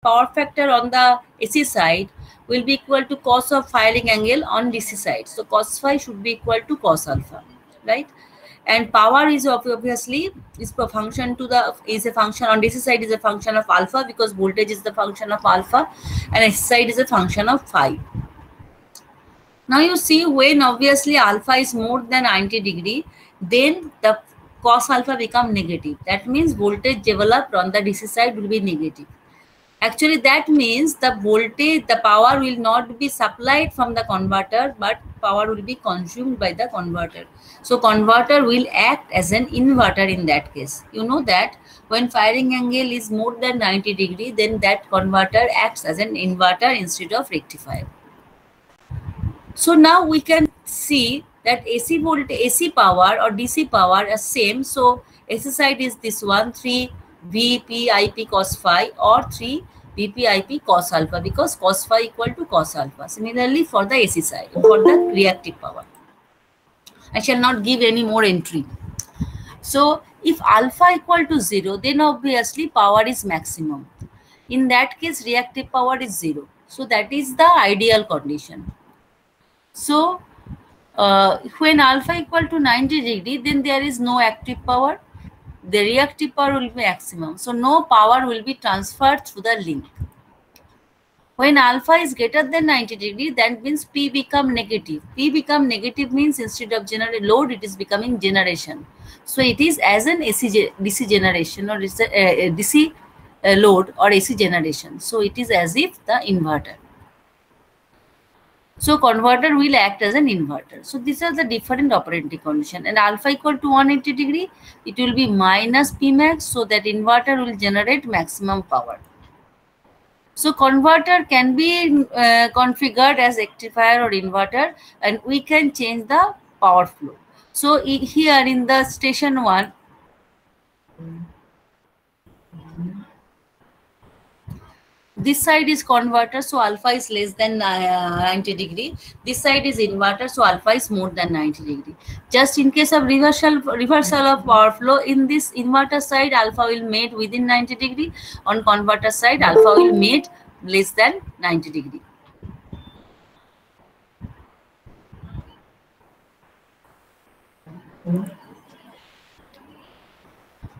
power factor on the AC side will be equal to cos of firing angle on DC side. So cos phi should be equal to cos alpha, right? And power is obviously is a function on DC side is a function of alpha, because voltage is the function of alpha, and AC side is a function of phi. Now you see, when obviously alpha is more than 90 degree, then the cos alpha become negative. That means voltage developed on the DC side will be negative. Actually, that means the power will not be supplied from the converter, but power will be consumed by the converter. So converter will act as an inverter in that case. You know that when firing angle is more than 90 degree, then that converter acts as an inverter instead of rectifier. So now we can see that AC power or DC power are same. So AC side is this one, 3 Vp Ip cos phi, or 3 Vp Ip cos alpha, because cos phi equal to cos alpha. Similarly for the AC side, for the reactive power, I shall not give any more entry. So if alpha equal to 0, then obviously power is maximum. In that case, reactive power is 0. So that is the ideal condition. So when alpha equal to 90 degree, then there is no active power. The reactive power will be maximum. So no power will be transferred through the link. When alpha is greater than 90 degree, that means P become negative. P become negative means instead of load, it is becoming generation. So it is as an DC generation, or DC load or AC generation. So it is as if the inverter. So converter will act as an inverter. So these are the different operating condition. And alpha equal to 180 degree, it will be minus P max, so that inverter will generate maximum power. So converter can be configured as rectifier or inverter, and we can change the power flow. So here in the station 1, this side is converter, so alpha is less than 90 degree. This side is inverter, so alpha is more than 90 degree. Just in case of reversal of power flow, in this inverter side, alpha will made within 90 degree. On converter side, alpha will made less than 90 degree.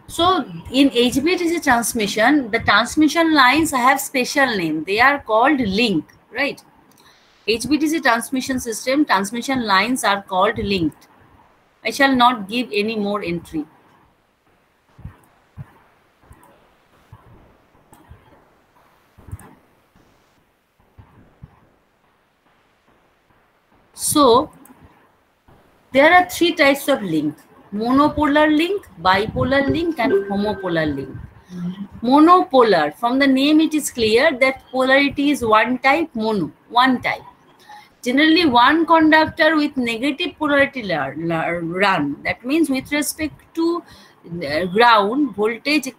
So in HVDC transmission, the transmission lines have special name. They are called link, right? HVDC transmission system, transmission lines are called linked. I shall not give any more entry. So there are 3 types of link: monopolar link, bipolar link, and homopolar link. Monopolar, from the name it is clear that polarity is one type, one type. Generally one conductor with negative polarity run. That means with respect to ground, voltage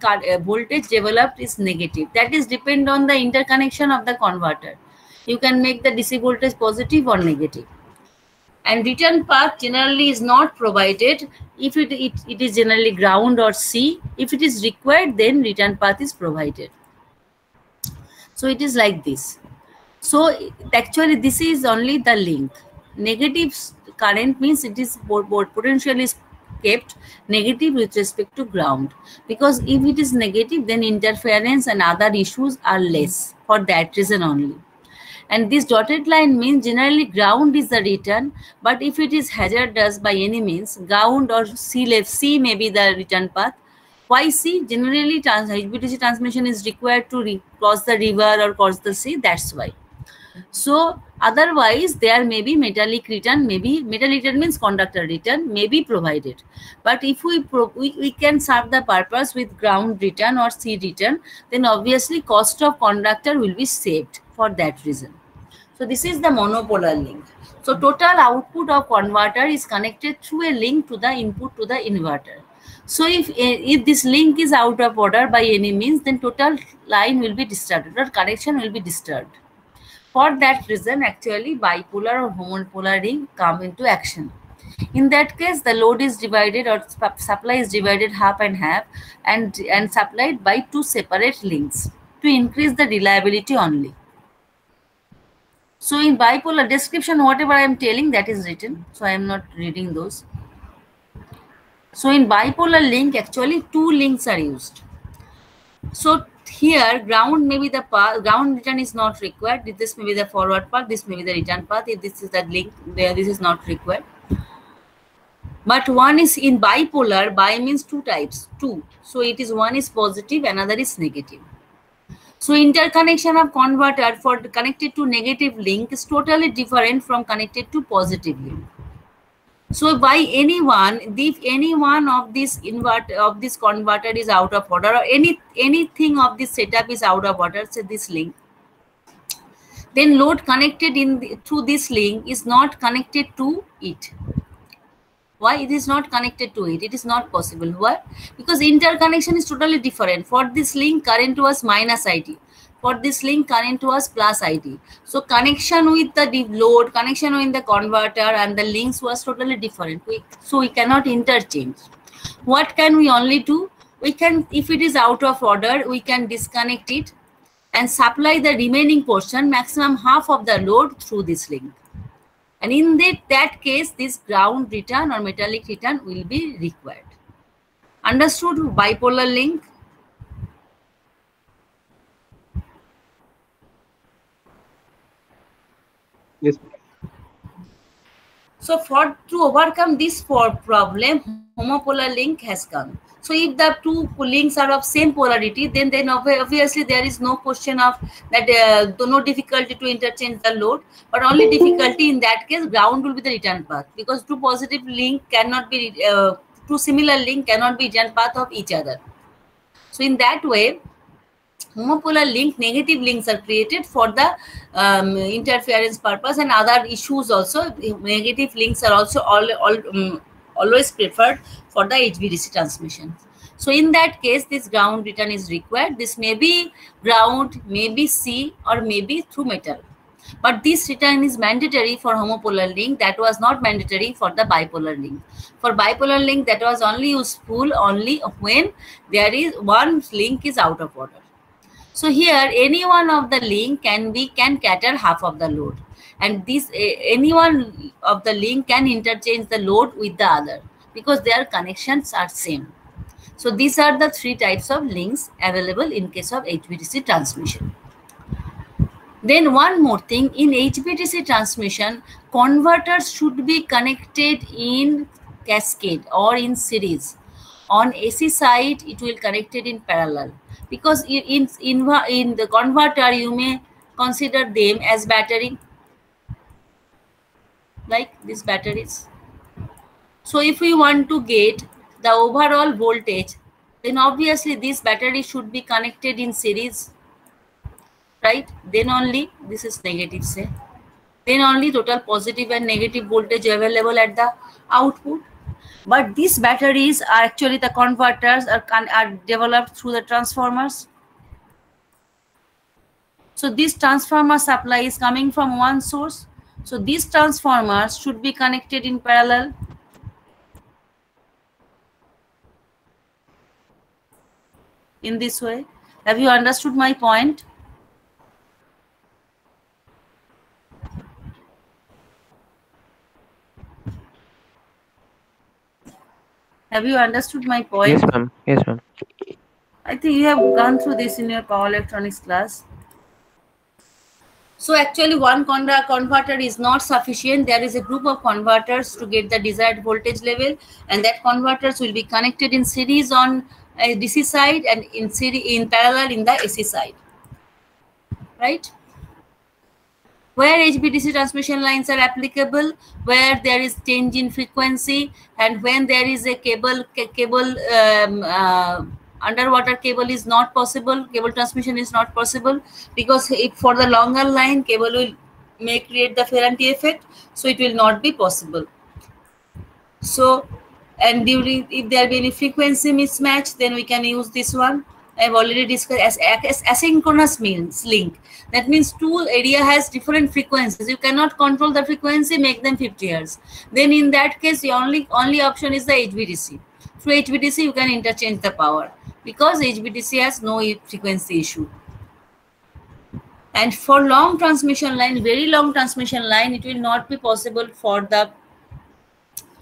developed is negative. That is depend on the interconnection of the converter. You can make the DC voltage positive or negative. And return path generally is not provided if it is generally ground or C. If it is required, then return path is provided. So it is like this. So actually this is only the link. Negative current means it is potential is kept negative with respect to ground, because if it is negative, then interference and other issues are less, for that reason only. And this dotted line means generally ground is the return, but if it is hazardous by any means, ground or C may be the return path. Why C? Generally HVDC transmission is required to cross the river or cross the sea, that's why. So otherwise there may be metallic return, metal return means conductor return may be provided. But if we can serve the purpose with ground return or C return, then obviously cost of conductor will be saved for that reason. So this is the monopolar link. So total output of converter is connected through a link to the input to the inverter. So if this link is out of order by any means, then total line will be disturbed, or connection will be disturbed. For that reason, actually bipolar or homopolar link come into action. In that case, the load is divided, or supply is divided half and half, and supplied by 2 separate links. to increase the reliability only. So in bipolar description, whatever I am telling, that is written. So I am not reading those. So in bipolar link, actually 2 links are used. So here ground may be the path, ground return is not required. This may be the forward path, this may be the return path. If this is the link, there this is not required. But one is in bipolar, bi means 2 types, 2. So it is one is positive, another is negative. So interconnection of converter for connected to negative link is totally different from connected to positive link. So by anyone, if any one of this converter is out of order, or anything of this setup is out of order, say this link, then load connected through this link is not connected to it. Why it is not connected to it? It is not possible. Why? Because interconnection is totally different. For this link, current was minus IT. For this link, current was plus IT. So connection with the load, connection with the converter and the links was totally different. So we cannot interchange. What can we only do? We can, if it is out of order, we can disconnect it and supply the remaining portion, maximum half of the load through this link. And in that case, this ground return or metallic return will be required. Understood bipolar link? Yes. So to overcome this problem, homopolar link has come. So if the 2 links are of same polarity, then obviously there is no question of that, no difficulty to interchange the load, but only difficulty in that case, ground will be the return path, because 2 positive link cannot be, 2 similar link cannot be return path of each other. So in that way, homopolar link, negative links are created for the interference purpose and other issues also. Negative links are also always preferred for the HVDC transmission. So in that case, this ground return is required. This may be ground, maybe C, or maybe through metal. But this return is mandatory for homopolar link. That was not mandatory for the bipolar link. For bipolar link, that was only useful only when there is one link is out of order. So here, any one of the link can cater half of the load, and this any one of the link can interchange the load with the other because their connections are same. So these are the 3 types of links available in case of HVDC transmission. Then one more thing, in HVDC transmission, converters should be connected in cascade or in series. On AC side, it will connected in parallel, because in the converter you may consider them as battery, like these batteries. So if we want to get the overall voltage, then obviously this battery should be connected in series, right? Then only, this is negative, say, then only total positive and negative voltage available at the output. But these batteries are actually, the converters are developed through the transformers. So this transformer supply is coming from one source. So these transformers should be connected in parallel. In this way. Have you understood my point? Have you understood my point? Yes, ma'am. Yes, ma'am. I think you have gone through this in your power electronics class. So actually one converter is not sufficient. There is a group of converters to get the desired voltage level, and that converters will be connected in series on a DC side and in parallel in the AC side, right? Where HVDC transmission lines are applicable, where there is change in frequency, and when there is a underwater cable is not possible, cable transmission is not possible, because if for the longer line, cable may create the Ferranti effect, so it will not be possible. So, and if there be any frequency mismatch, then we can use this one. I have already discussed as asynchronous means link. That means 2 area has different frequencies. You cannot control the frequency, make them 50 Hz. Then in that case, the only option is the HVDC. Through HVDC, you can interchange the power, because HVDC has no frequency issue. And for long transmission line, very long transmission line, it will not be possible for the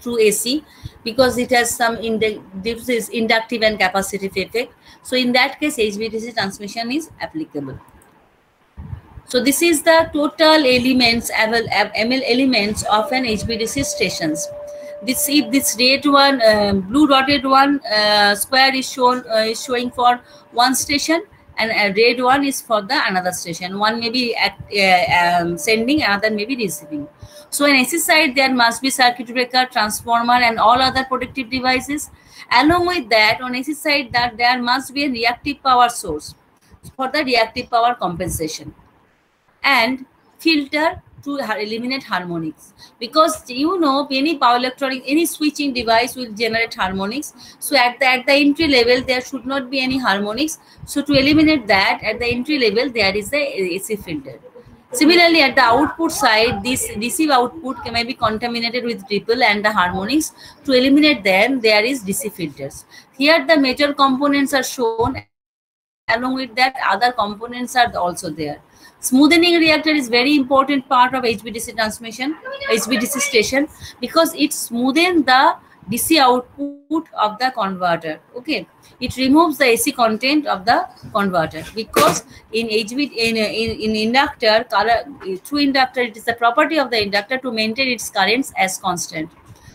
through AC because it has some this is inductive and capacitive effect. So in that case, HVDC transmission is applicable. So this is the total elements, ML elements of an HVDC stations. This red one, blue dotted one square is showing for one station, and a red one is for the another station. One may be at sending, another may be receiving. So in AC side, there must be circuit breaker, transformer, and all other protective devices. Along with that, on AC side, that there must be a reactive power source for the reactive power compensation, and filter to eliminate harmonics, because you know any power electronic, any switching device will generate harmonics. So at the entry level there should not be any harmonics. So to eliminate that, at the entry level there is the AC filter. Similarly, at the output side, this DC output may be contaminated with ripple and the harmonics. To eliminate them, there is DC filters. Here the major components are shown. Along with that, other components are also there. Smoothening reactor is very important part of HVDC transmission, HVDC station, because it smoothens the DC output of the converter. Okay, it removes the AC content of the converter, because in inductor, through inductor, it is the property of the inductor to maintain its currents as constant.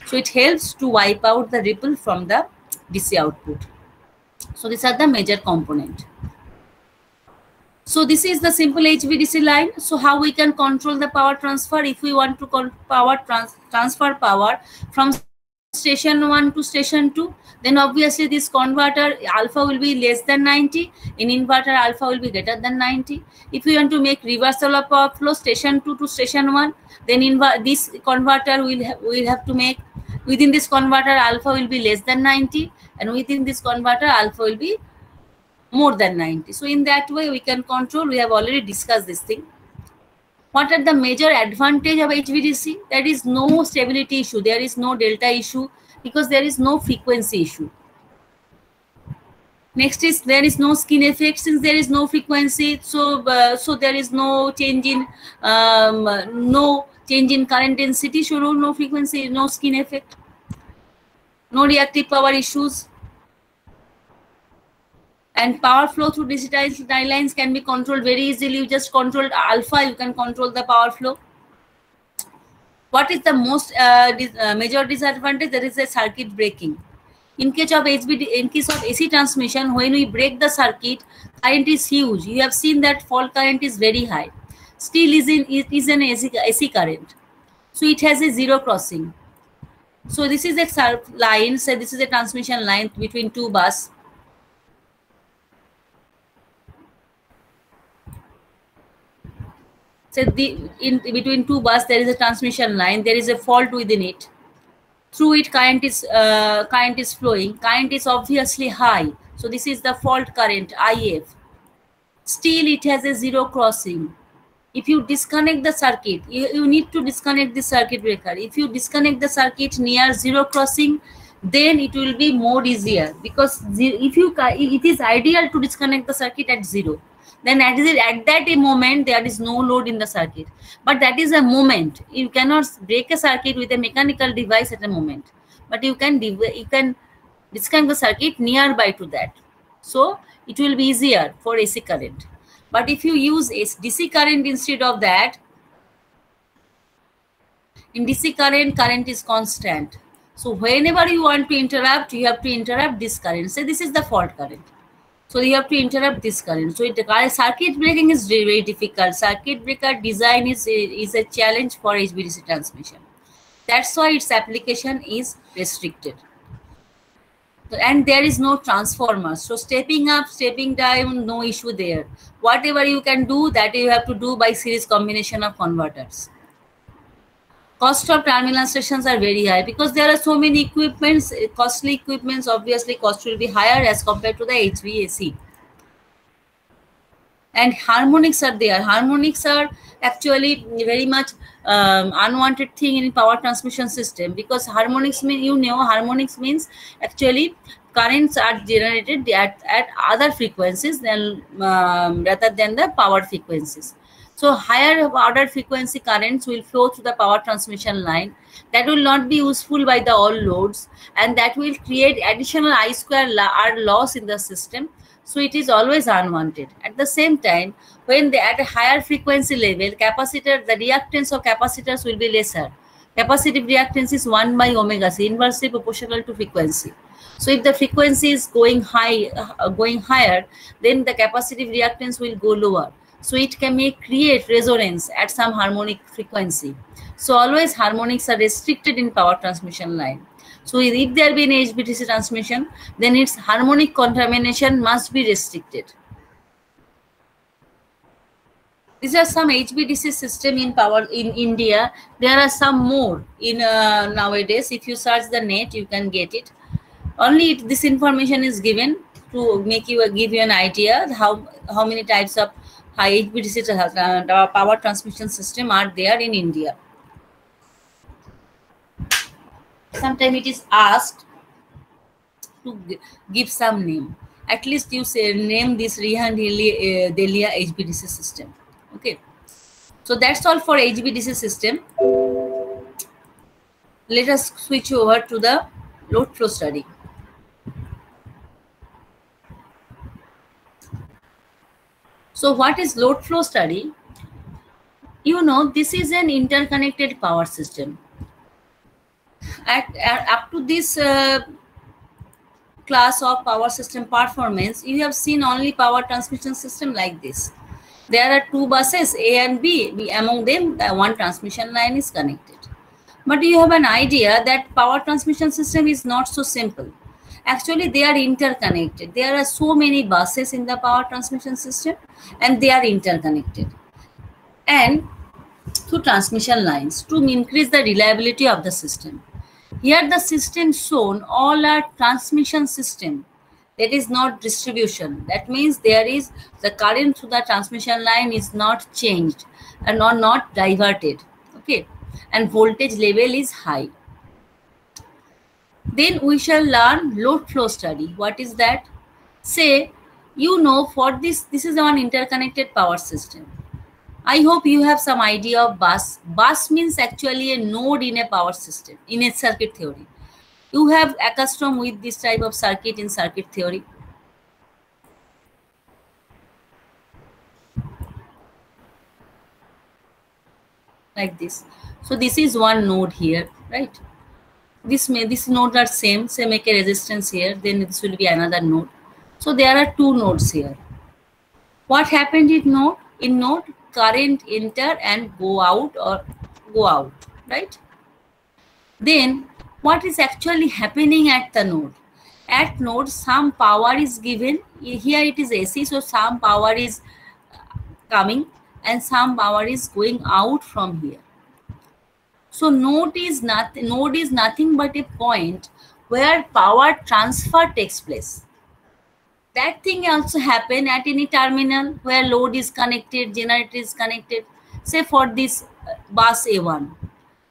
So it helps to wipe out the ripple from the DC output. So these are the major component. So this is the simple HVDC line. So how we can control the power transfer? If we want to transfer power from station 1 to station 2, then obviously this converter alpha will be less than 90. In inverter, alpha will be greater than 90. If we want to make reversal of power flow station 2 to station 1, then this converter will have to make, within this converter alpha will be less than 90, and within this converter alpha will be more than 90. So in that way we can control. We have already discussed this thing. What are the major advantage of HVDC? There is no stability issue. There is no delta issue, because there is no frequency issue. Next is there is no skin effect. Since there is no frequency, so there is no change in current density. So no frequency, no skin effect, no reactive power issues. And power flow through DC tie lines can be controlled very easily. You just control alpha, you can control the power flow. What is the most major disadvantage? There is a circuit breaking. In case of AC transmission, when we break the circuit, current is huge. You have seen that fault current is very high. Still it is an AC current. So it has a zero crossing. So this is a line. So this is a transmission line between two buses. So between two buses there is a transmission line. There is a fault within it. Through it current is flowing. Current is obviously high. So this is the fault current, IF. Still it has a zero crossing. If you disconnect the circuit, you need to disconnect the circuit breaker. If you disconnect the circuit near zero crossing, then it will be more easier, because it is ideal to disconnect the circuit at zero. Then at that moment there is no load in the circuit, but that is a moment. You cannot break a circuit with a mechanical device at a moment, but you can disconnect the circuit nearby to that, so it will be easier for AC current. But if you use DC current instead of that, in DC current is constant. So whenever you want to interrupt, you have to interrupt this current. Say this is the fault current. So you have to interrupt this current. So circuit breaking is very, very difficult. Circuit breaker design is a challenge for HVDC transmission. That's why its application is restricted. And there is no transformer. So stepping up, stepping down, no issue there. Whatever you can do, that you have to do by series combination of converters. Cost of terminal stations are very high, because there are so many equipments, costly equipments. Obviously cost will be higher as compared to the HVAC. And harmonics are there. Harmonics are actually very much unwanted thing in power transmission system, because harmonics mean, harmonics means actually currents are generated at other frequencies than rather than the power frequencies. So higher order frequency currents will flow through the power transmission line. That will not be useful by the all loads, and that will create additional I square R loss in the system. So it is always unwanted. At the same time, when they at a higher frequency level, capacitor, the reactance of capacitors will be lesser. Capacitive reactance is 1 by omega c, inversely proportional to frequency. So if the frequency is going higher, then the capacitive reactance will go lower. So it can create resonance at some harmonic frequency. So always harmonics are restricted in power transmission line. So if there be an HVDC transmission, then its harmonic contamination must be restricted. These are some HVDC system in power in India. There are some more in nowadays. If you search the net, you can get it. Only this information is given to make you give you an idea how many types of high HVDC power transmission system are there in India. Sometimes it is asked to give some name. At least you say name this Rehan Delia HVDC system. Okay. So that's all for HVDC system. Let us switch over to the load flow study. So what is load flow study? You know, this is an interconnected power system. Up to this class of power system performance, you have seen only power transmission system like this. There are two buses, A and B. Among them, one transmission line is connected. But you have an idea that power transmission system is not so simple. Actually, they are interconnected. There are so many buses in the power transmission system, and they are interconnected. And through transmission lines to increase the reliability of the system. Here the system shown all are transmission system. That is not distribution. That means there is the current through the transmission line is not changed and not diverted. Okay, and voltage level is high. Then we shall learn load flow study. What is that? Say, you know, for this is one interconnected power system. I hope you have some idea of bus. Bus means actually a node in a power system, in a circuit theory. You have accustomed with this type of circuit in circuit theory. Like this. So this is one node here, right? These nodes are same. Say make a resistance here, then this will be another node. So there are two nodes here. What happened in node? In node, current enter and go out, right? Then what is actually happening at the node? At node, some power is given. Here it is AC, so some power is coming and some power is going out from here. So node is nothing but a point where power transfer takes place. That thing also happen at any terminal where load is connected, generator is connected. Say for this bus A1.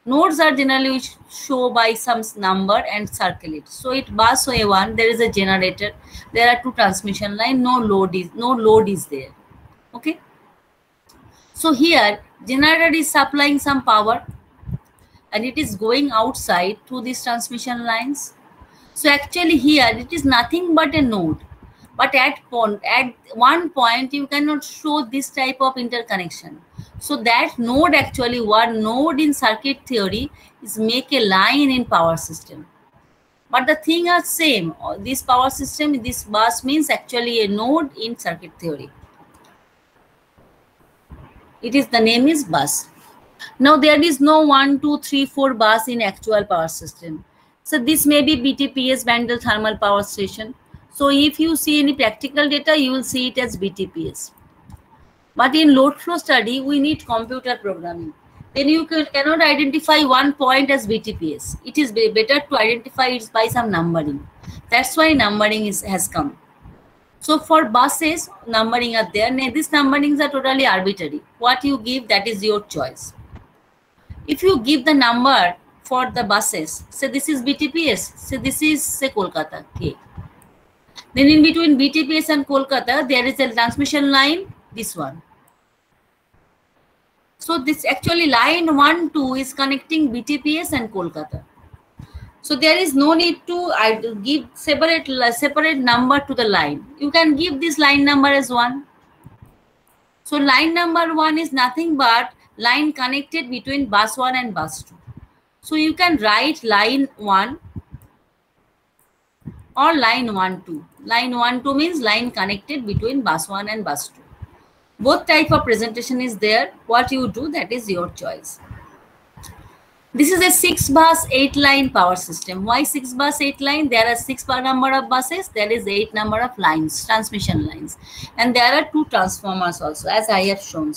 Nodes are generally shown by some number and circle it. So it bus A1, there is a generator, there are two transmission line, no load is there. Okay. So here generator is supplying some power and it is going outside through these transmission lines. So actually here it is nothing but a node. But at one point you cannot show this type of interconnection. So that node actually, one node in circuit theory is make a line in power system. But the thing are same. This power system, this bus means actually a node in circuit theory. The name is bus. Now there is no 1, 2, 3, 4 bus in actual power system. So this may be BTPS, Bandel Thermal Power Station. So if you see any practical data, you will see it as BTPS. But in load flow study, we need computer programming. Then you cannot identify one point as BTPS. It is better to identify it by some numbering. That's why numbering has come. So for buses, numbering are there. Now, these numberings are totally arbitrary. What you give, that is your choice. If you give the number for the buses, say this is BTPS, say this is say Kolkata K. Then in between BTPS and Kolkata, there is a transmission line, this one. So this actually line 1, 2 is connecting BTPS and Kolkata. So there is no need to give separate number to the line. You can give this line number as 1. So line number 1 is nothing but line connected between bus 1 and bus 2. So you can write line 1 or line 1, 2. Line 1, 2 means line connected between bus 1 and bus 2. Both type of presentation is there. What you do, that is your choice. This is a 6 bus 8 line power system. Why 6 bus 8 line? There are 6 per number of buses. There is 8 number of lines, transmission lines. And there are 2 transformers also, as I have shown.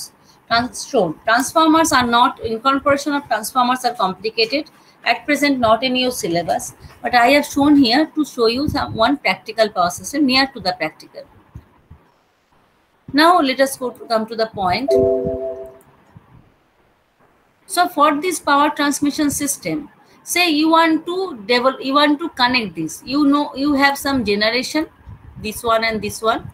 Transformers are not, incorporation of transformers are complicated. At present, not in your syllabus. But I have shown here to show you one practical power system near to the practical. Now let us come to the point. So for this power transmission system, say you want to connect this. You know you have some generation, this one and this one,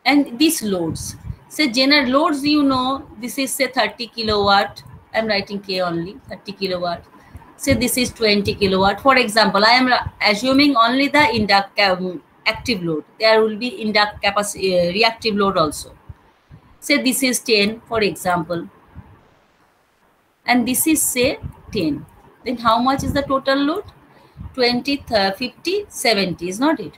and these loads. Say loads, you know, this is say 30 kilowatt. I'm writing K only, 30 kilowatt. Say this is 20 kilowatt. For example, I am assuming only the active load. There will be reactive load also. Say this is 10, for example. And this is say 10. Then how much is the total load? 20, 50, 70, is not it?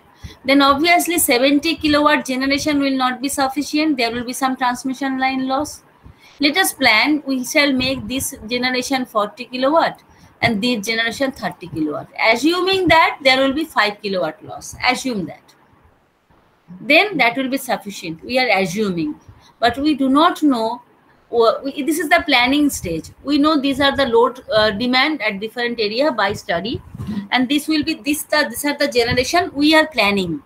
Then obviously 70 kilowatt generation will not be sufficient. There will be some transmission line loss. Let us plan, we shall make this generation 40 kilowatt and this generation 30 kilowatt. Assuming that there will be 5 kilowatt loss. Assume that. Then that will be sufficient. We are assuming. But we do not know. This is the planning stage. We know these are the load demand at different area by study, and this will be these are the generation we are planning.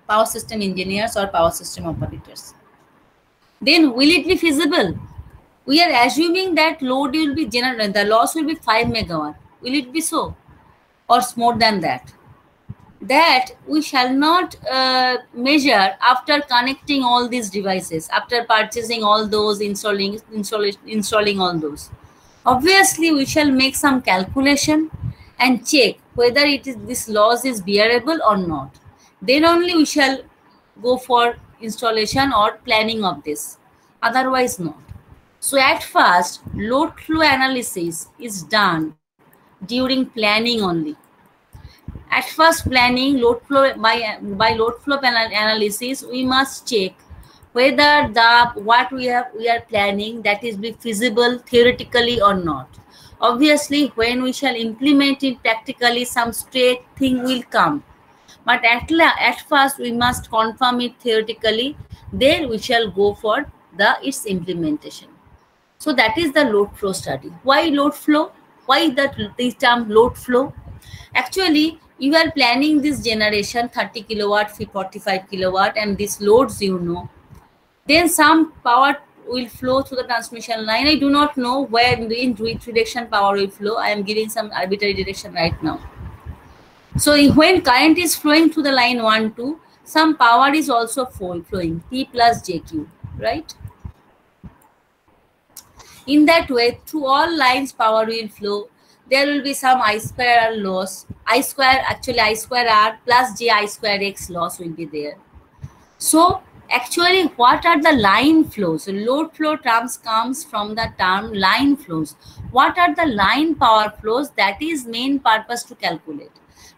Power system engineers or power system operators. Then will it be feasible? We are assuming that load will be generated. The loss will be 5 megawatt. Will it be so, or more than that? That we shall not measure after connecting all these devices, after purchasing all those, installing all those. Obviously, we shall make some calculation and check whether this loss is bearable or not. Then only we shall go for installation or planning of this. Otherwise, not. So at first, load flow analysis is done during planning only. At first planning, load flow by load flow analysis, we must check whether what we are planning that is be feasible theoretically or not. Obviously, when we shall implement it practically, some straight thing will come. But at first, we must confirm it theoretically. Then we shall go for its implementation. So that is the load flow study. Why load flow? Why this term load flow? Actually, you are planning this generation 30 kilowatt, 45 kilowatt, and these loads you know. Then some power will flow through the transmission line. I do not know where in which direction power will flow. I am giving some arbitrary direction right now. So when current is flowing through the line 1, 2, some power is also flowing, P plus JQ, right? In that way, through all lines power will flow. There will be some I square R loss. I square R plus J I square X loss will be there. So actually, what are the line flows? So load flow terms comes from the term line flows. What are the line power flows? That is main purpose to calculate.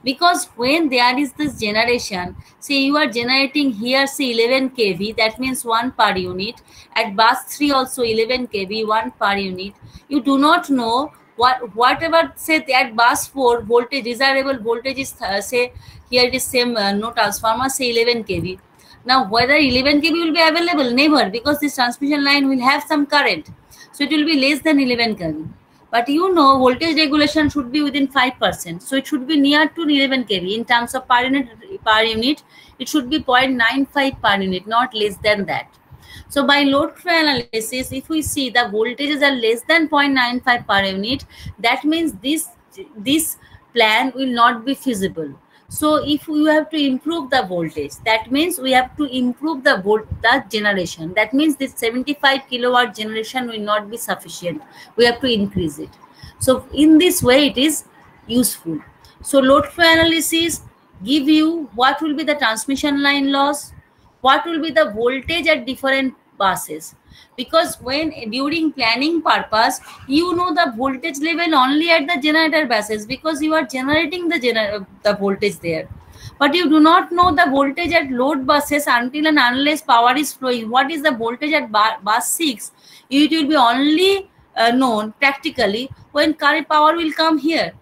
Because when there is this generation, say you are generating here say 11 kV, that means 1 per unit. At bus 3 also 11 kV, 1 per unit. You do not know whatever say at bus 4 voltage, desirable voltage is say here it is same no transformer, say 11 kV. Now whether 11 kV will be available? Never, because this transmission line will have some current. So it will be less than 11 kV. But you know voltage regulation should be within 5%. So it should be near to 11 kV. In terms of per unit, it should be 0.95 per unit, not less than that. So by load flow analysis, if we see the voltages are less than 0.95 per unit, that means this plan will not be feasible. So if we have to improve the voltage, that means we have to improve the generation. That means this 75 kilowatt generation will not be sufficient. We have to increase it. So in this way, it is useful. So load flow analysis give you what will be the transmission line loss, what will be the voltage at different buses, because when during planning purpose you know the voltage level only at the generator buses because you are generating the voltage there, but you do not know the voltage at load buses until and unless power is flowing. What is the voltage at bus 6? It will be only known practically when current power will come here.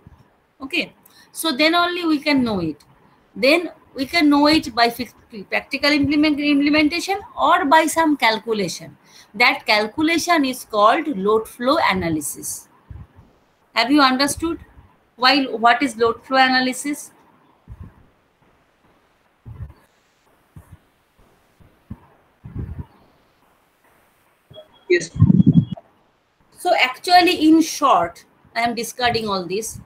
Okay, so then only we can know it. Then we can know it by practical implementation or by some calculation. That calculation is called load flow analysis. Have you understood what is load flow analysis? Yes. So actually, in short, I am discarding all this.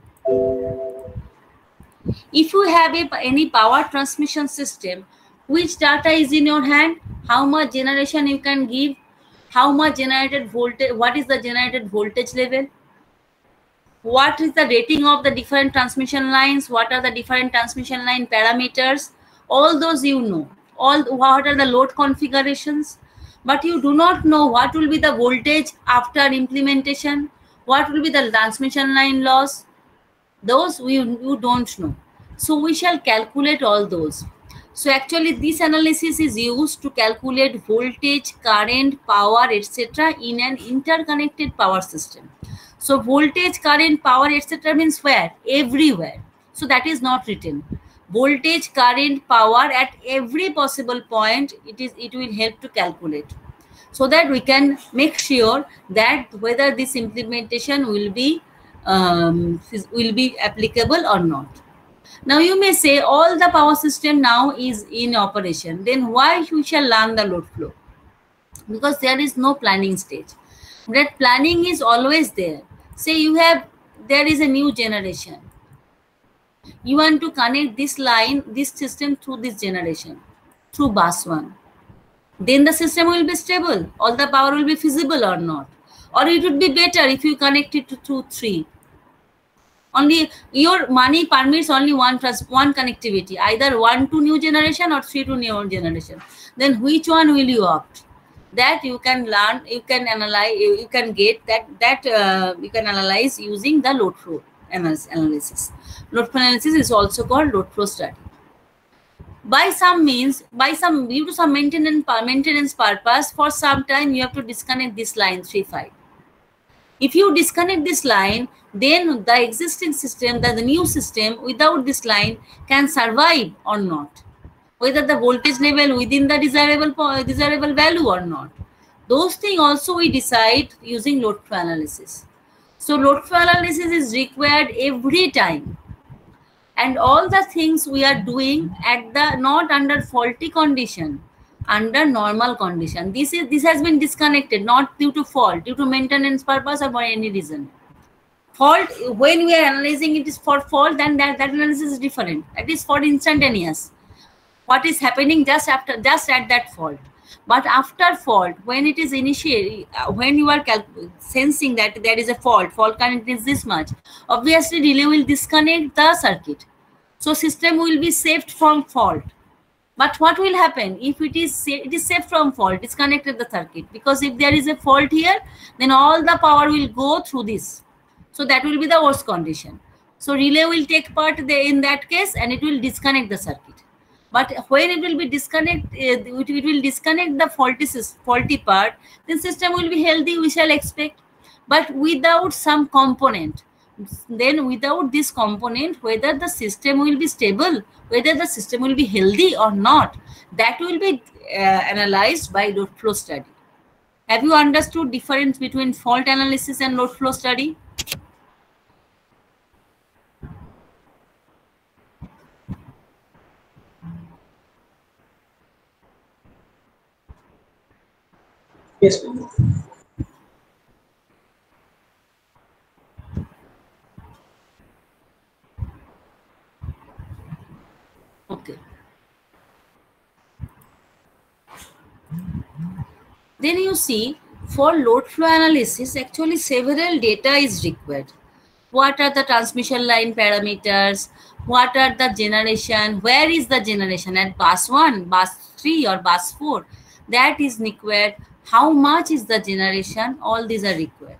If you have any power transmission system, which data is in your hand, how much generation you can give, how much generated voltage, what is the generated voltage level, what is the rating of the different transmission lines, what are the different transmission line parameters, all those you know, all what are the load configurations, but you do not know what will be the voltage after implementation, what will be the transmission line loss, those you don't know. So we shall calculate all those. So actually this analysis is used to calculate voltage, current, power, etc. in an interconnected power system. So voltage, current, power, etc. means where? Everywhere. So that is not written. Voltage, current, power at every possible point, it will help to calculate, so that we can make sure that whether this implementation will be applicable or not. Now you may say all the power system now is in operation, then why we shall learn the load flow? Because there is no planning stage. That planning is always there. Say there is a new generation. You want to connect this line, this system through this generation, through bus 1. Then the system will be stable. All the power will be feasible or not. Or it would be better if you connect it to 3. Only your money permits only one connectivity, either 1 to new generation or 3 to new generation. Then which one will you opt? That you can learn, you can analyze, you can get that you can analyze using the load flow analysis. Load flow analysis is also called load flow study. By some means, due to some maintenance purpose, for some time you have to disconnect this line 3.5. If you disconnect this line, then the existing system, the new system without this line can survive or not, whether the voltage level within the desirable value or not. Those things also we decide using load flow analysis. So load flow analysis is required every time. And all the things we are doing at the not under faulty condition, under normal condition. This has been disconnected not due to fault, due to maintenance purpose or for any reason. Fault, when we are analyzing it is for fault, then that analysis is different. That is for instantaneous. What is happening just at that fault. But after fault, when it is initially, when you are sensing that there is a fault current is this much, obviously relay will disconnect the circuit. So system will be saved from fault. But what will happen if it is saved from fault, disconnected the circuit? Because if there is a fault here, then all the power will go through this. So that will be the worst condition. So relay will take part in that case and it will disconnect the circuit. But when it will be it will disconnect the faulty part, then system will be healthy, we shall expect. But without some component, then without this component, whether the system will be stable, whether the system will be healthy or not, that will be analyzed by load flow study. Have you understood difference between fault analysis and load flow study? Yes. Then you see, for load flow analysis, actually several data is required. What are the transmission line parameters? What are the generation? Where is the generation? At bus 1, bus 3 or bus 4? That is required. How much is the generation? All these are required.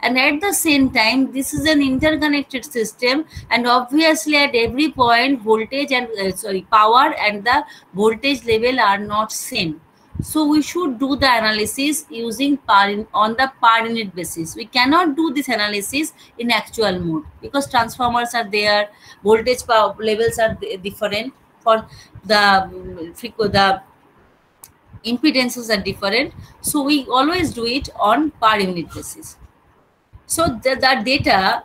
And at the same time, this is an interconnected system, and obviously at every point voltage and power and the voltage level are not same. So we should do the analysis using on the per unit basis. We cannot do this analysis in actual mode because transformers are there, voltage power levels are different, for the impedances are different. So we always do it on per unit basis. So the data,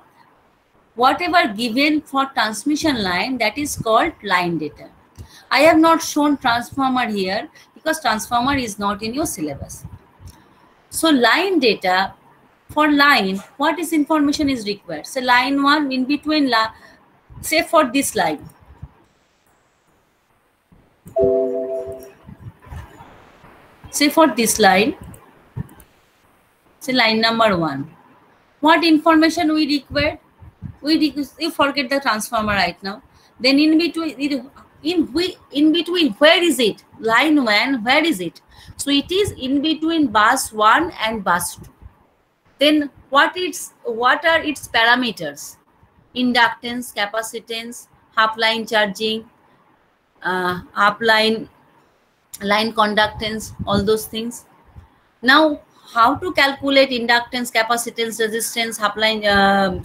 whatever given for transmission line, that is called line data. I have not shown transformer here because transformer is not in your syllabus. So line data, for line, what is information is required? So line 1 in between, say for this line. Say for this line, say line number 1. What information we require? You forget the transformer right now. Then in between, in between, where is it? Line 1, where is it? So it is in between bus 1 and bus 2. Then what are its parameters? Inductance, capacitance, half line charging, half line conductance, all those things. Now, how to calculate inductance, capacitance, resistance, half line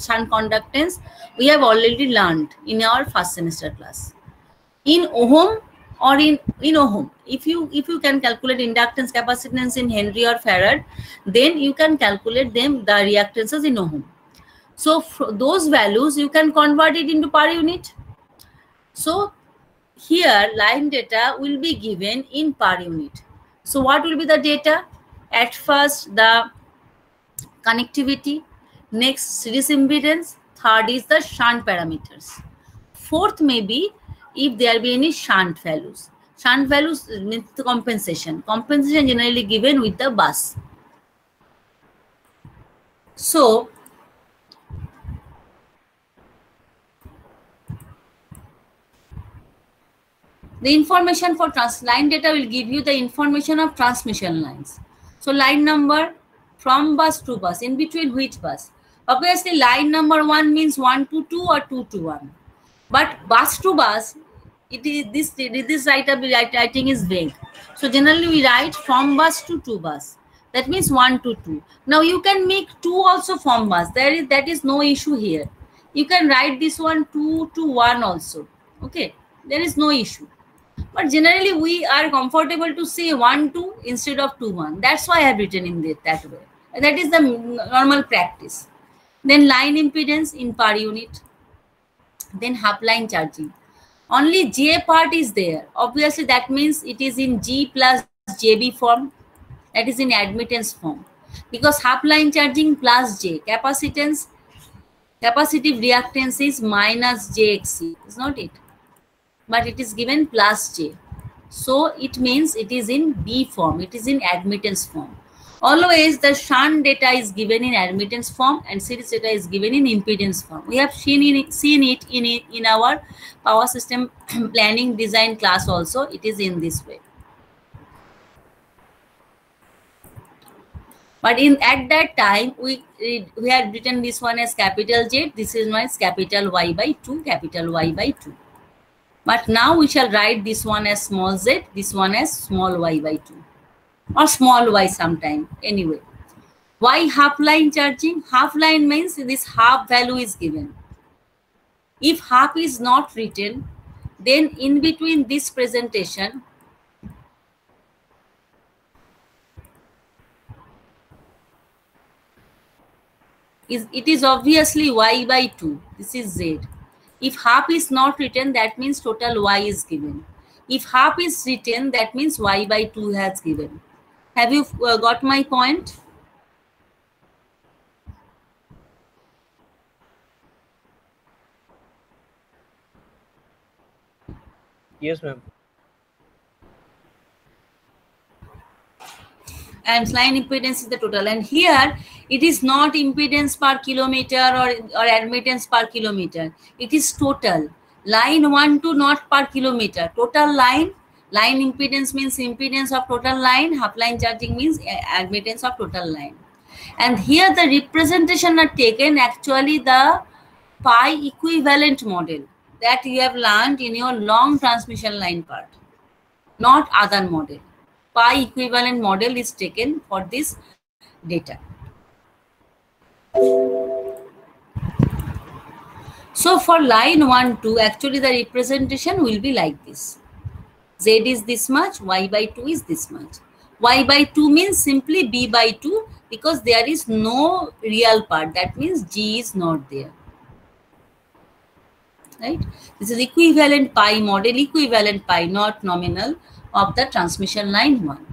shunt conductance? We have already learned in our first semester class. In ohm or in ohm, if you can calculate inductance, capacitance in Henry or Farad, then you can calculate them, the reactances in ohm. So those values you can convert it into per unit. So here line data will be given in per unit. So what will be the data? At first the connectivity, next series impedance, third is the shunt parameters. Fourth may be if there be any shunt values. Shunt values means the compensation. Compensation generally given with the bus. So the information for line data will give you the information of transmission lines. So line number from bus to bus, in between which bus? Obviously line number 1 means 1 to 2 or 2 to 1. But bus to bus, it is this writing is vague. So generally we write from bus to 2 bus. That means 1 to 2. Now you can make 2 also from bus. That is no issue here. You can write this one 2 to 1 also. Okay, there is no issue. But generally we are comfortable to say 1 2 instead of 2 1. That's why I have written in that way. That is the normal practice. Then line impedance in per unit. Then half line charging. Only J part is there. Obviously that means it is in G plus JB form. That is in admittance form. Because half line charging plus J. Capacitance, capacitive reactance is minus JXC. Is not it? But it is given plus J. So it means it is in B form. It is in admittance form. Always the shunt data is given in admittance form and series data is given in impedance form. We have seen it in our power system planning design class also. It is in this way. But at that time, we had written this one as capital Z. This is my capital Y by 2, capital Y by 2. But now we shall write this one as small z, this one as small y by 2. Or small y sometime. Anyway. Why half line charging? Half line means this half value is given. If half is not written, then in between this presentation, it is obviously y by 2. This is z. If half is not written, that means total y is given. If half is written, that means y by 2 has given. Have you got my point? Yes, ma'am. and line impedance is the total. And here it is not impedance per kilometer or admittance per kilometer. It is total. Line 1 to not per kilometer. Total line. Line impedance means impedance of total line. Half line charging means admittance of total line. And here the representation are taken actually the pi equivalent model that you have learned in your long transmission line part, not other model. Pi equivalent model is taken for this data. So for line 1, 2, actually the representation will be like this. Z is this much, Y by 2 is this much. Y by 2 means simply B by 2 because there is no real part. That means G is not there. Right? This is equivalent pi model, equivalent pi, not nominal, of the transmission line 1.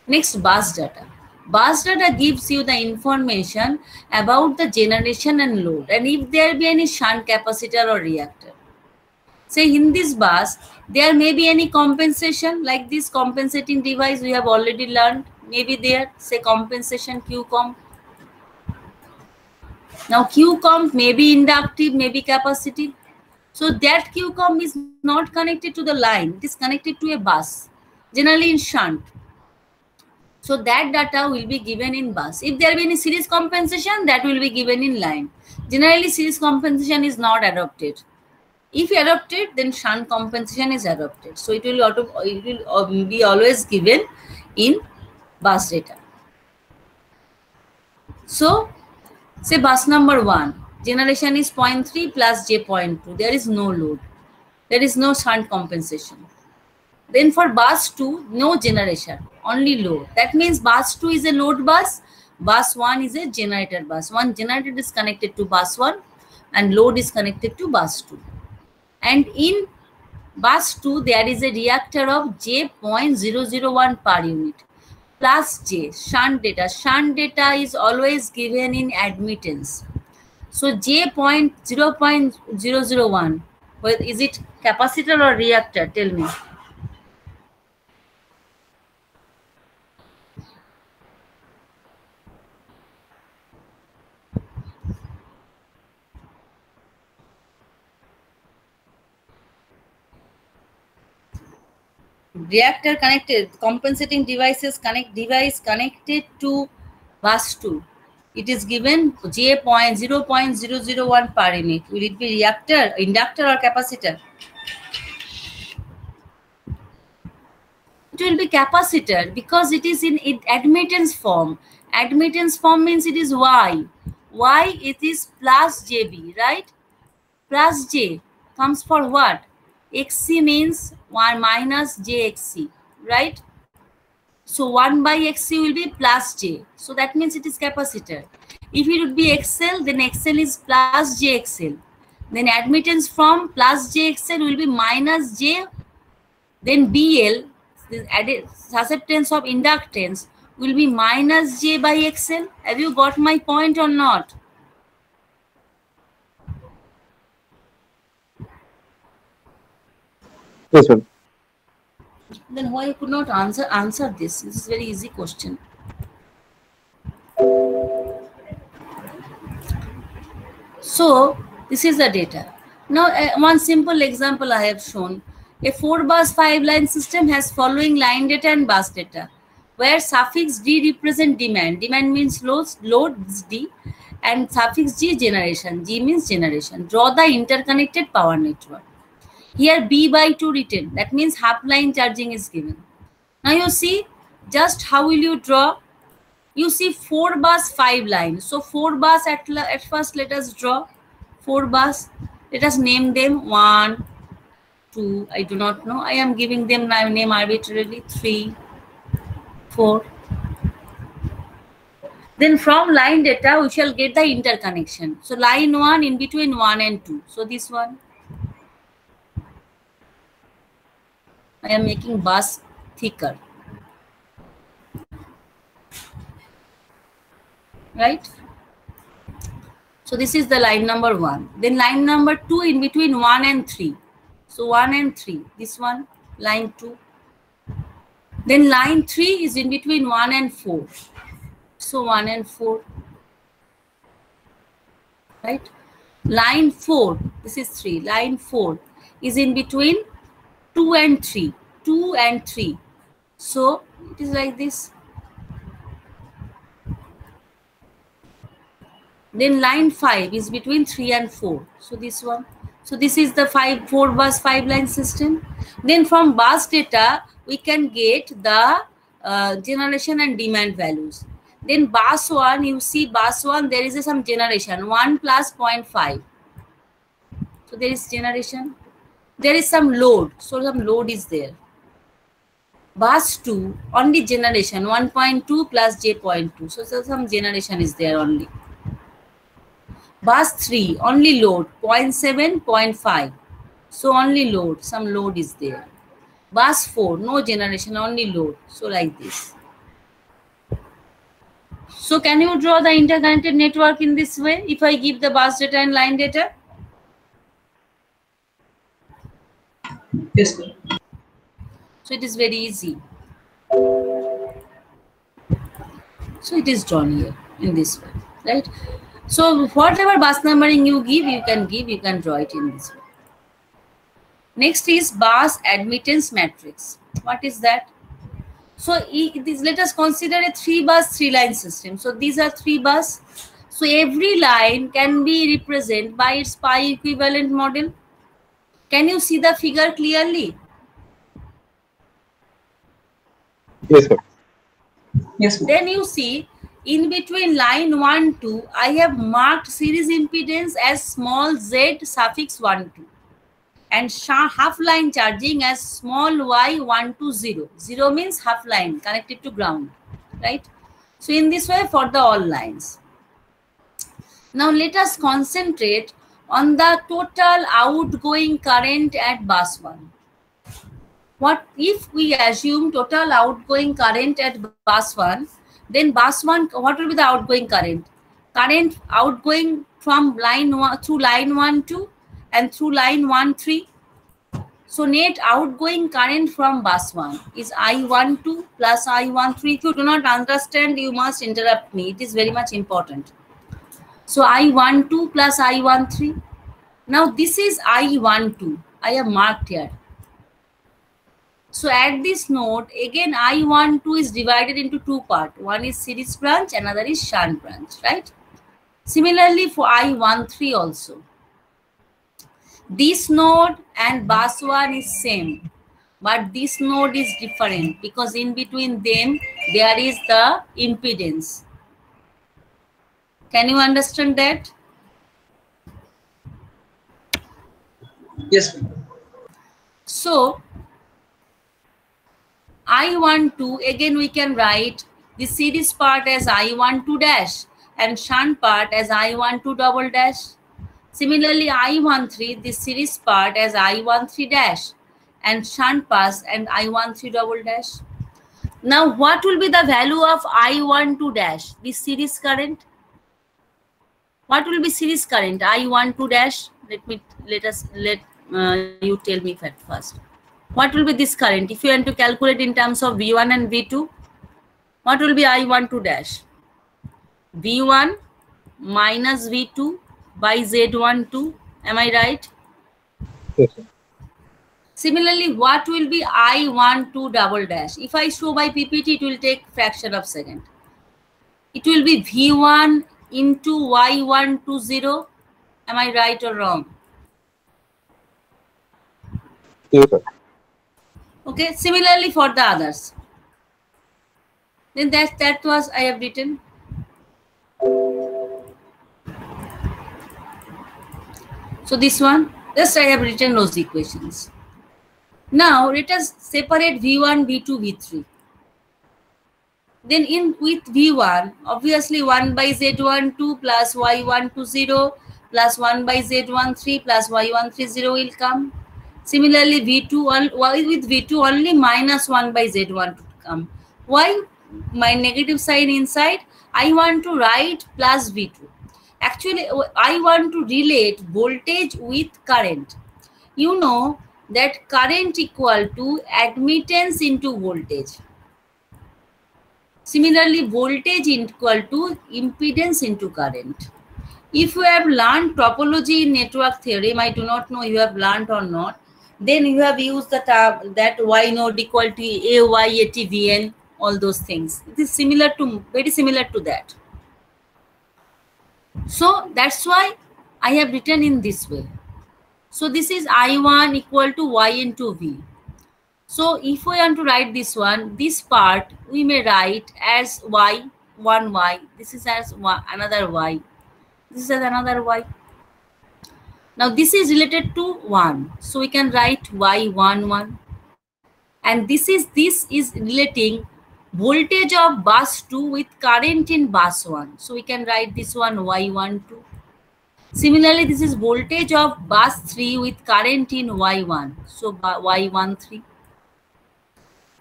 Next, bus data. Bus data gives you the information about the generation and load, and if there be any shunt capacitor or reactor. Say in this bus, there may be any compensation, like this compensating device we have already learned, maybe there, say compensation Q-comp. Now Q-comp may be inductive, may be capacitive. So that Q-comp is not connected to the line, it is connected to a bus, generally in shunt. So that data will be given in bus. If there be any series compensation, that will be given in line. Generally series compensation is not adopted. If adopted, then shunt compensation is adopted. So it will be always given in bus data. So say bus number 1, generation is 0.3 plus J 0.2. There is no load. There is no shunt compensation. Then for bus 2, no generation, only load. That means bus 2 is a load bus. Bus 1 is a generator bus. One generator is connected to bus 1 and load is connected to bus 2. And in bus 2, there is a reactor of J 0.001 per unit plus J, shunt data. Shunt data is always given in admittance. So J 0.001, well, is it capacitor or reactor? Tell me. Reactor connected, compensating devices device connected to bus 2. It is given J 0.001 per unit. Will it be reactor, inductor or capacitor? It will be capacitor because it is in admittance form. Admittance form means it is Y. Y it is plus JB, right? Plus J comes for what? XC means 1 minus JXC, right? So 1 by XC will be plus J. So that means it is capacitor. If it would be XL, then XL is plus JXL. Then admittance from plus JXL will be minus J. Then BL, the added susceptance of inductance, will be minus J by XL. Have you got my point or not? Yes, sir. Then why you could not answer this? This is a very easy question. So this is the data. Now one simple example I have shown. A 4-bus 5-line system has following line data and bus data, where suffix D represent demand. Demand means load is D, and suffix G generation. G means generation. Draw the interconnected power network. Here B by 2 written. That means half line charging is given. Now you see just how will you draw? You see 4-bus 5-line. So 4-bus at first let us draw 4-bus. Let us name them 1, 2. I do not know. I am giving them name arbitrarily. 3, 4. Then from line data we shall get the interconnection. So line 1 in between 1 and 2. So this one. I am making bus thicker, right? So this is the line number 1. Then line number 2 in between 1 and 3. So 1 and 3. This one, line 2. Then line 3 is in between 1 and 4. So 1 and 4. Right? Line 4, this is 3. Line 4 is in between 2 and 3. 2 and 3. So it is like this. Then line 5 is between 3 and 4. So this one. So this is the 4 bus 5 line system. Then from bus data, we can get the generation and demand values. Then bus 1, you see bus 1, there is some generation, 1 plus 0.5. So there is generation. There is some load. So some load is there. Bus 2, only generation, 1.2 plus j.2. So some generation is there only. Bus 3, only load, 0.7, 0.5. So only load, some load is there. Bus 4, no generation, only load. So like this. So can you draw the interconnected network in this way if I give the bus data and line data? Yes, sir. So it is very easy. So it is drawn here in this way, right? So whatever bus numbering you can draw it in this way. Next is bus admittance matrix. What is that? So let us consider a 3 bus 3 line system. So these are 3 bus. So every line can be represented by its pi equivalent model. Can you see the figure clearly? Yes, sir. Yes, sir. Then you see in between line 1, 2, I have marked series impedance as small z suffix 1, 2 and half line charging as small y 1, 2, 0. 0 means half line connected to ground, right? So in this way for the all lines. Now let us concentrate on the total outgoing current at bus 1. What if we assume total outgoing current at bus 1, then bus 1, what will be the outgoing current? Current outgoing from line 1 through line 1, 2 and through line 1, 3. So net outgoing current from bus 1 is I12 plus I13. If you do not understand, you must interrupt me. It is very much important. So I12 plus I13. Now this is I12. I have marked here. So at this node, again I12 is divided into 2 parts. One is series branch, another is shunt branch, right? Similarly for I13 also. This node and bus 1 is same, but this node is different because in between them there is the impedance. Can you understand that? Yes, sir. So I12, again we can write the series part as I12 dash and shunt part as I12 double dash. Similarly, I13, the series part as I13 dash and shunt pass and I13 double dash. Now, what will be the value of I12 dash, the series current? What will be series current? I12 dash. Let you tell me first. What will be this current? If you want to calculate in terms of V1 and V2, what will be I12 dash? V1 minus V2 by Z12. Am I right? Yes, sir. Similarly, what will be I12 double dash? If I show by PPT, it will take fraction of second. It will be V1 into Y120. Am I right or wrong? Yes, sir. Okay. Similarly for the others. Then that was I have written. So this one, just I have written those equations. Now let us separate V1, V2, V3. Then with V1, obviously 1 by Z12 plus Y120 plus 1 by Z13 plus Y130 will come. Similarly, V2 with V2 only minus 1 by Z12 come. Why? My negative sign inside. I want to write plus V2. Actually, I want to relate voltage with current. You know that current equal to admittance into voltage. Similarly, voltage equal to impedance into current. If you have learned topology in network theorem, I do not know you have learned or not, then you have used the term that Y node equal to AY, AT, VN, all those things. It is similar to, very similar to that. So that's why I have written in this way. So this is I1 equal to Y into V. So if we want to write this one, this part we may write as Y, one Y. This is as one, another Y. This is as another Y. Now this is related to 1. So we can write Y1, 1. And this is relating voltage of bus 2 with current in bus 1. So we can write this one Y12. Similarly, this is voltage of bus 3 with current in Y1. So Y13.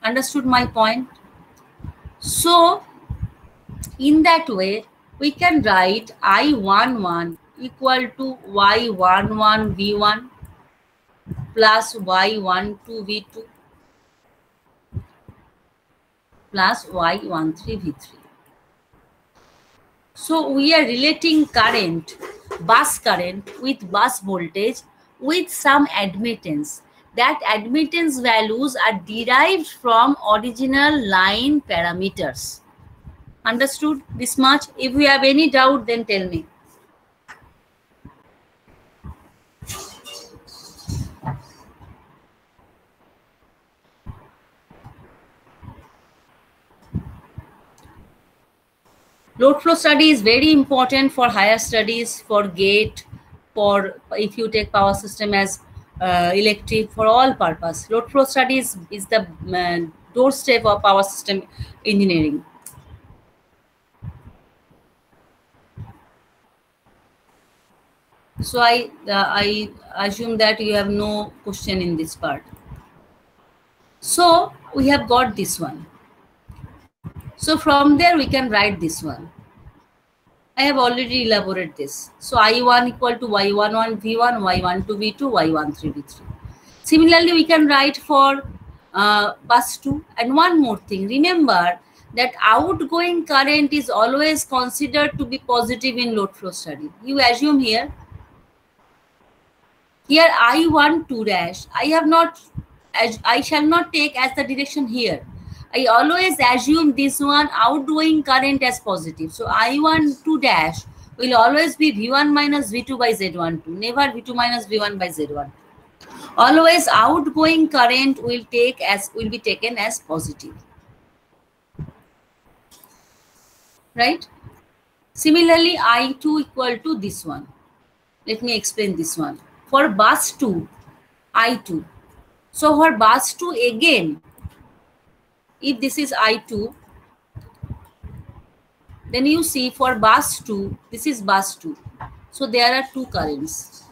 Understood my point? So in that way, we can write I11 equal to Y11 V1 plus Y12 V2 plus Y13 V3. So we are relating current, bus current with bus voltage with some admittance. That admittance values are derived from original line parameters. Understood this much? If you have any doubt, then tell me. Load flow study is very important for higher studies, for GATE, for if you take power system as elective, for all purpose. Load flow study is the doorstep of power system engineering. So I assume that you have no question in this part. So we have got this one. So from there we can write this one. I have already elaborated this. So I1 equal to Y11 V1, Y12 V2, Y13 V3. Similarly, we can write for bus 2. And one more thing, remember that outgoing current is always considered to be positive in load flow study. You assume here I12 dash, I shall not take as the direction here. I always assume this one outgoing current as positive. So I12 dash will always be V1 minus V2 by Z12, never V2 minus V1 by Z12. Always outgoing current will be taken as positive. Right? Similarly, I2 equal to this one. Let me explain this one. For bus 2, I2. So for bus 2 again, if this is I2, then you see for bus 2, this is bus 2. So there are two currents.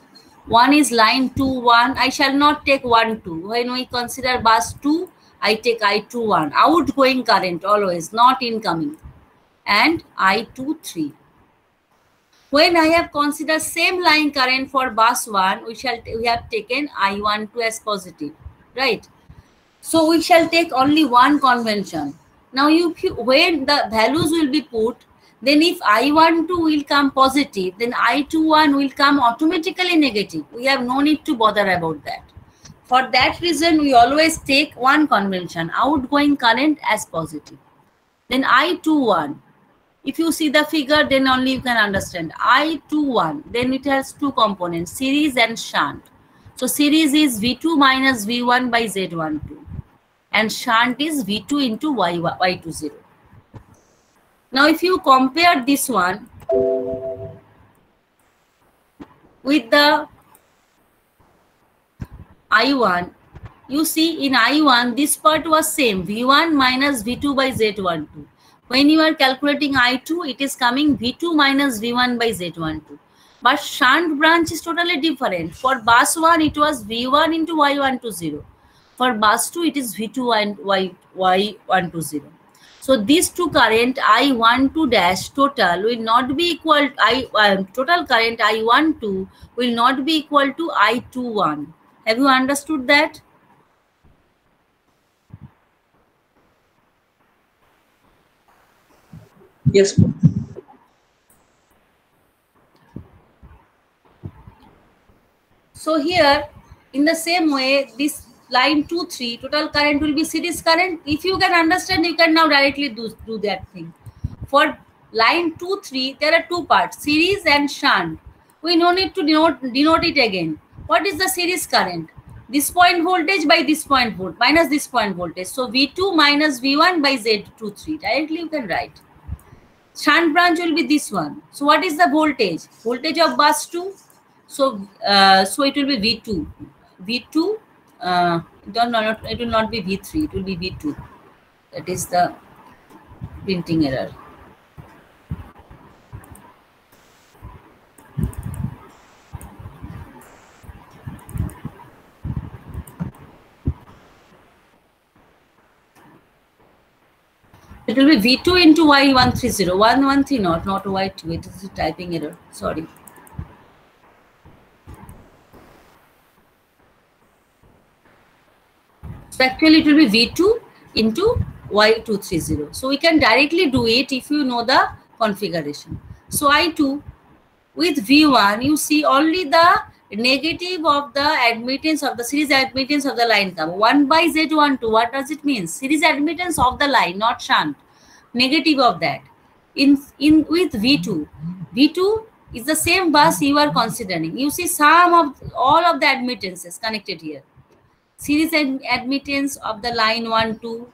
One is line 2, 1. I shall not take 1, 2. When we consider bus 2, I take I2, 1. Outgoing current always, not incoming. And I2, 3. When I have considered same line current for bus 1, we have taken I12 as positive, right? So we shall take only one convention. Now, when the values will be put, then if I12 will come positive, then I21 will come automatically negative. We have no need to bother about that. For that reason, we always take one convention, outgoing current as positive. Then I21. If you see the figure, then only you can understand. I21, then it has two components, series and shunt. So series is V2 minus V1 by Z12. And shunt is V2 into Y20. Now, if you compare this one with the I1, you see in I1, this part was same, V1 minus V2 by Z12. When you are calculating I2, it is coming V2 minus V1 by Z12. But shunt branch is totally different. For bus 1, it was V1 into Y10. For bus 2, it is V2 and Y10. So these two current I12 dash total will not be equal, total current I12 will not be equal to I21. Have you understood that? Yes. So here, in the same way, this line 2, 3, total current will be series current. If you can understand, you can now directly do that thing. For line 2, 3, there are two parts, series and shunt. We no need to denote it again. What is the series current? This point voltage by this point voltage minus this point voltage. So V2 minus V1 by Z23. Directly you can write. Shunt branch will be this one. So what is the voltage? Voltage of bus 2. So it will be V2. V2, it will not be V3, it will be V2. That is the printing error. It will be V2 into Y130. 113 not Y2. It is a typing error. Sorry. So actually it will be V2 into Y230. So we can directly do it if you know the configuration. So I2 with V1, you see only the negative of the admittance of the series admittance of the line come 1 by Z12. What does it mean? Series admittance of the line, not shunt. Negative of that. In with V2, V2 is the same bus you are considering. You see sum of all of the admittances connected here. Series admittance of the line 1, 2,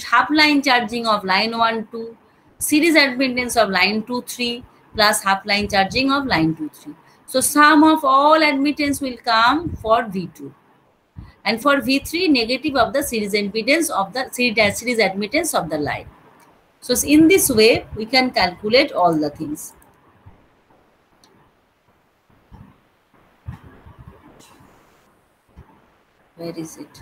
half line charging of line 1, 2, series admittance of line 2, 3, plus half line charging of line 2, 3. So sum of all admittance will come for V2. And for V3, negative of the series impedance of the series admittance of the line. So in this way, we can calculate all the things. Where is it?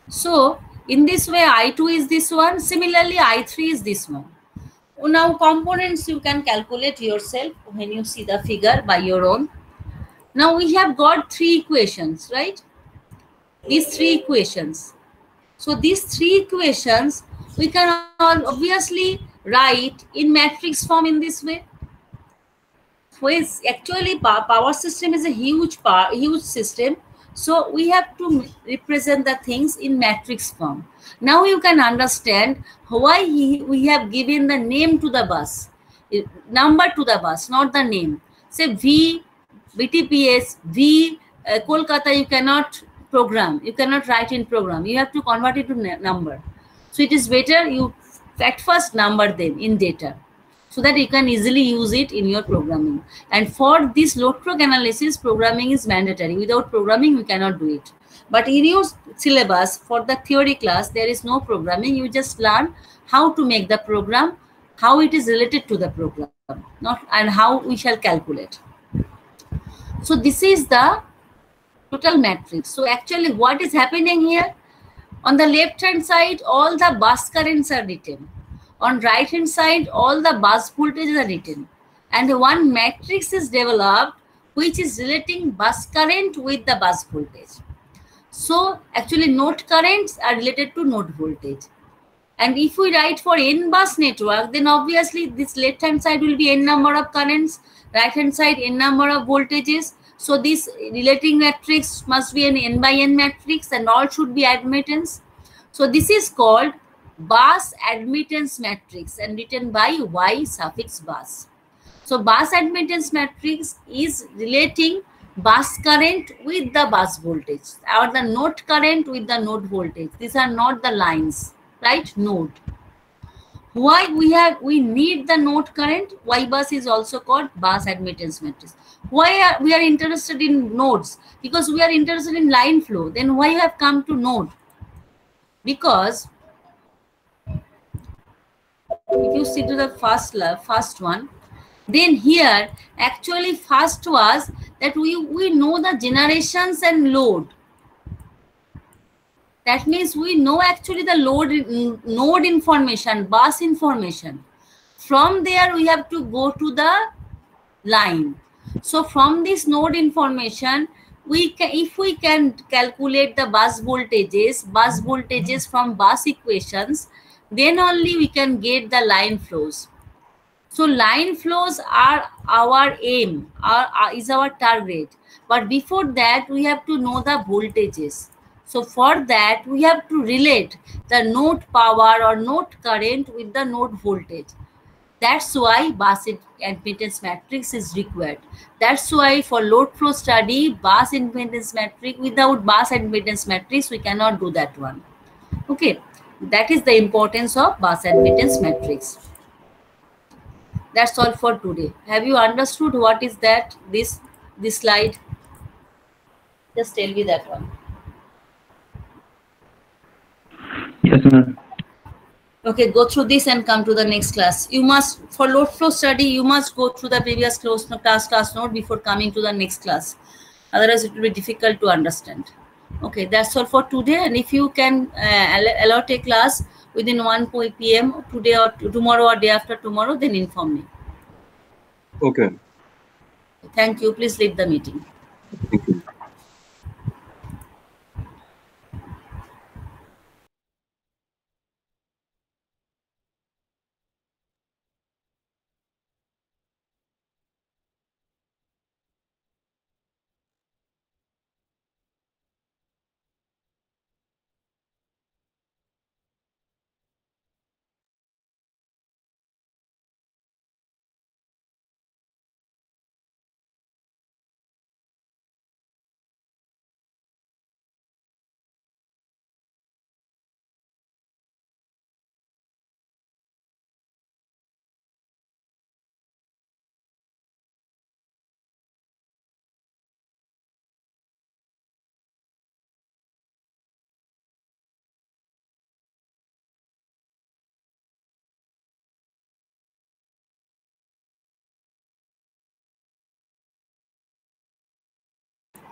So in this way, I2 is this one. Similarly, I3 is this one. Now components you can calculate yourself when you see the figure by your own. Now we have got three equations, right? These three equations. So these three equations we can obviously write in matrix form in this way. Which actually power system is a huge system. So we have to represent the things in matrix form. Now you can understand why we have given the name to the bus, number to the bus, not the name. Say V, BTPS, V, Kolkata, you cannot program. You cannot write in program. You have to convert it to number. So it is better you at first number them in data, so that you can easily use it in your programming. And for this load torque analysis, programming is mandatory. Without programming, we cannot do it. But in your syllabus, for the theory class, there is no programming. You just learn how to make the program, how it is related to the program, and how we shall calculate. So this is the total matrix. So actually what is happening here? On the left hand side, all the bus currents are written. On right hand side, all the bus voltages are written. And one matrix is developed which is relating bus current with the bus voltage. So actually node currents are related to node voltage. And if we write for n bus network, then obviously this left hand side will be n number of currents, right hand side n number of voltages. So this relating matrix must be an n by n matrix, and all should be admittance. So this is called bus admittance matrix and written by Y suffix bus. So bus admittance matrix is relating bus current with the bus voltage, or the node current with the node voltage. These are not the lines, right? Node. Why we need the node current? Y bus is also called bus admittance matrix. Why we are interested in nodes? Because we are interested in line flow. Then why you have come to node? Because if you see to the first one, then here actually first was that we know the generations and load. That means we know actually the node information, bus information. From there we have to go to the line. So from this node information, if we can calculate the bus voltages from bus equations, then only we can get the line flows. So line flows are our aim, is our target. But before that, we have to know the voltages. So for that, we have to relate the node power or node current with the node voltage. That's why bus impedance matrix is required. That's why for load flow study, bus impedance matrix, without bus impedance matrix, we cannot do that one. Okay, that is the importance of bus impedance matrix. That's all for today. Have you understood what is that, this slide? Just tell me that one. Yes, ma'am. Okay, go through this and come to the next class. You must, for load flow study, you must go through the previous class note before coming to the next class. Otherwise, it will be difficult to understand. Okay, that's all for today. And if you can allot a class within 1 p.m. today or tomorrow or day after tomorrow, then inform me. Okay. Thank you. Please leave the meeting. Thank you.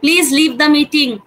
Please leave the meeting.